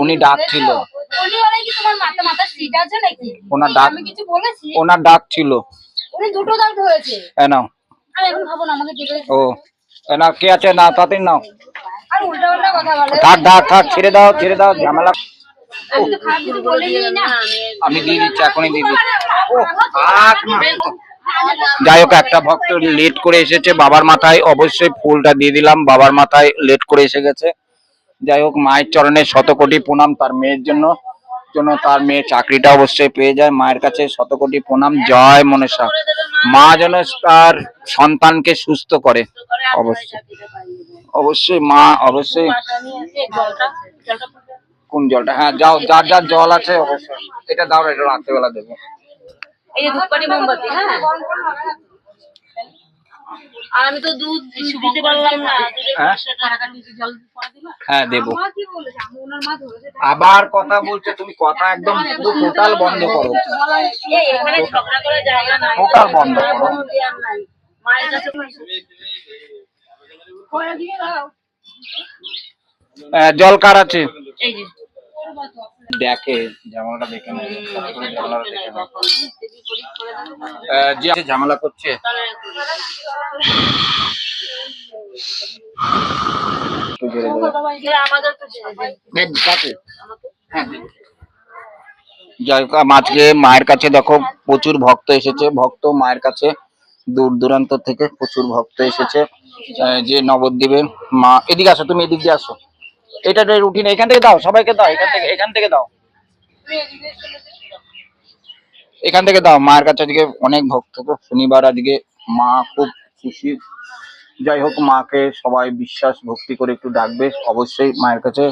উনি ডাকছিল, ওনার ডাক ছিল। নাও ও না কে আছে না তাড়াতাড়ি নাও। থাক থাক থাক ছেড়ে দাও ছেড়ে দাও ঝামেলা। আমি দিয়ে দিচ্ছি এখনই দিয়ে দিচ্ছি। যাই হোক একটা ভক্ত লেট করে এসেছে, বাবার মাথায় অবশ্যই ফুলটা দিয়ে দিলাম, বাবার মাথায় লেট করে এসে গেছে। যাই হোক মায়ের চরণে শতকোটি প্রণাম, তার মেয়ের জন্য তার মেয়ে চাকরিটা অবশ্যই পেয়ে যায়। মায়ের কাছে শতকোটি প্রণাম। জয় মনসা, মা যেন তার সন্তানকে সুস্থ করে। অবশ্যই অবশ্যই মা অবশ্যই। কোন জলটা? হ্যাঁ যাও, যার যার জল আছে অবশ্যই এটা দাও, এটা রাত্রেবেলা দেবে। এই যে ধূপকাঠি মোমবাতি। হ্যাঁ আর আমি তো দুধ দিতে পারলাম না। হ্যাঁ দেবো। আবার কথা বলছে তুমি, কথা একদম টোটাল বন্ধ করো, এখানে ঝগড়া করার জায়গা নাই, টোটাল বন্ধ করো। মায়ের কাছে জল কার আছে? এই যে দেখে ঝামেলাটা দেখে নেবে, যে ঝামেলা করছে। যাই হোক আজকে মায়ের কাছে দেখো প্রচুর ভক্ত এসেছে, ভক্ত মায়ের কাছে দূর দূরান্ত থেকে প্রচুর ভক্ত এসেছে। যে নবদ্বীপের মা, এদিকে আসো তুমি, এদিক দিয়ে আসো। এটা রুটিন, এখান থেকে দাও সবাইকে দাও, এখান থেকে দাও, এখান থেকে দাও। মায়ের কাছে আজকে অনেক ভক্ত, তো শনিবার আজকে মা খুব খুশি। যাই হোক মাকে সবাই বিশ্বাস ভক্তি করে একটু ডাকবে অবশ্যই মায়ের কাছে।